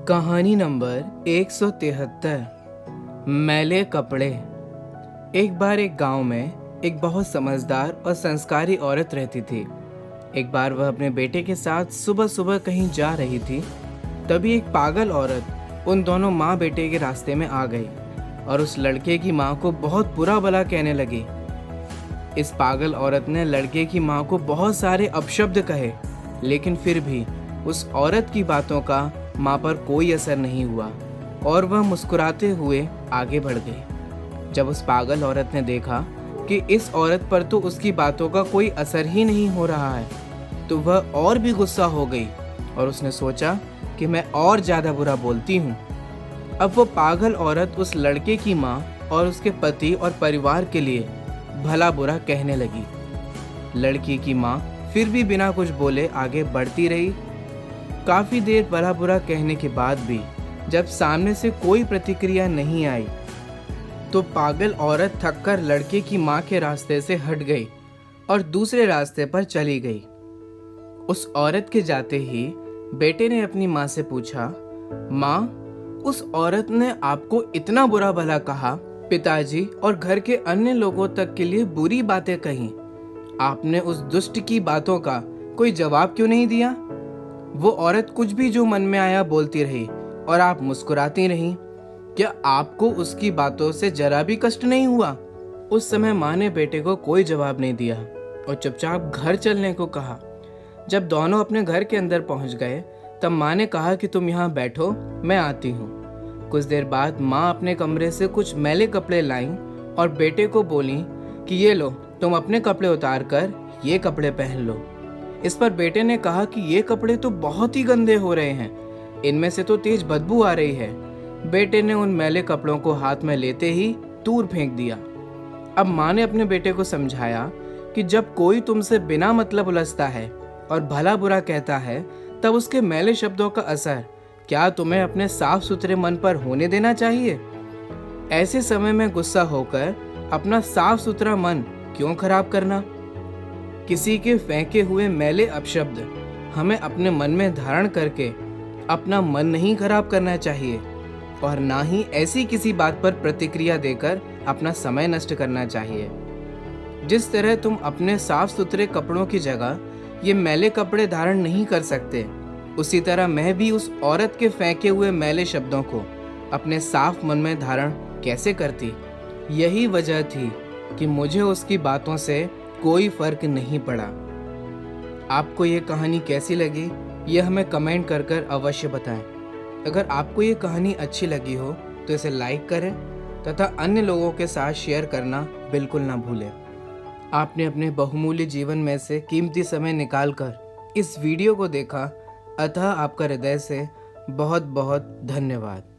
कहानी नंबर 173। मैले कपड़े। एक बार एक गांव में एक बहुत समझदार और संस्कारी औरत रहती थी। एक बार वह अपने बेटे के साथ सुबह सुबह कहीं जा रही थी। तभी एक पागल औरत उन दोनों माँ बेटे के रास्ते में आ गई और उस लड़के की माँ को बहुत बुरा भला कहने लगी। इस पागल औरत ने लड़के की माँ को बहुत सारे अपशब्द कहे, लेकिन फिर भी उस औरत की बातों का माँ पर कोई असर नहीं हुआ और वह मुस्कुराते हुए आगे बढ़ गई। जब उस पागल औरत ने देखा कि इस औरत पर तो उसकी बातों का कोई असर ही नहीं हो रहा है, तो वह और भी गुस्सा हो गई और उसने सोचा कि मैं और ज़्यादा बुरा बोलती हूँ। अब वो पागल औरत उस लड़के की माँ और उसके पति और परिवार के लिए भला बुरा कहने लगी। लड़की की माँ फिर भी बिना कुछ बोले आगे बढ़ती रही। काफी देर भला बुरा कहने के बाद भी जब सामने से कोई प्रतिक्रिया नहीं आई, तो पागल औरत थककर लड़के की माँ के रास्ते से हट गई और दूसरे रास्ते पर चली गई। उस औरत के जाते ही बेटे ने अपनी माँ से पूछा, माँ, उस औरत ने आपको इतना बुरा भला कहा, पिताजी और घर के अन्य लोगों तक के लिए बुरी बातें कही, आपने उस दुष्ट की बातों का कोई जवाब क्यों नहीं दिया? वो औरत कुछ भी जो मन में आया बोलती रही और आप मुस्कुराती रहीं। क्या आपको उसकी बातों से जरा भी कष्ट नहीं हुआ? उस समय माँ ने बेटे को कोई जवाब नहीं दिया और चुपचाप घर चलने को कहा। जब दोनों अपने घर के अंदर पहुंच गए, तब माँ ने कहा कि तुम यहाँ बैठो, मैं आती हूँ। कुछ देर बाद माँ अपने कमरे से कुछ मैले कपड़े लाईं और बेटे को बोली कि ये लो, तुम अपने कपड़े उतार कर ये कपड़े पहन लो। इस पर बेटे ने कहा कि ये कपड़े तो बहुत ही गंदे हो रहे हैं, इनमें से तो तेज बदबू आ रही है। बेटे ने उन मैले कपड़ों को हाथ में लेते ही दूर फेंक दिया। अब माँ ने अपने बेटे को समझाया कि जब कोई तुमसे बिना मतलब उलझता है और भला बुरा कहता है, तब उसके मैले शब्दों का असर क्या तुम्हें अपने साफ सुथरे मन पर होने देना चाहिए? ऐसे समय में गुस्सा होकर अपना साफ सुथरा मन क्यों खराब करना? किसी के फेंके हुए मैले अपशब्द हमें अपने मन में धारण करके अपना मन नहीं खराब करना चाहिए और ना ही ऐसी किसी बात पर प्रतिक्रिया देकर अपना समय नष्ट करना चाहिए। जिस तरह तुम अपने साफ सुथरे कपड़ों की जगह ये मैले कपड़े धारण नहीं कर सकते, उसी तरह मैं भी उस औरत के फेंके हुए मैले शब्दों को अपने साफ मन में धारण कैसे करती। यही वजह थी कि मुझे उसकी बातों से कोई फर्क नहीं पड़ा। आपको ये कहानी कैसी लगी, ये हमें कमेंट कर कर अवश्य बताएं। अगर आपको ये कहानी अच्छी लगी हो तो इसे लाइक करें तथा अन्य लोगों के साथ शेयर करना बिल्कुल ना भूलें। आपने अपने बहुमूल्य जीवन में से कीमती समय निकालकर इस वीडियो को देखा, अतः आपका हृदय से बहुत बहुत धन्यवाद।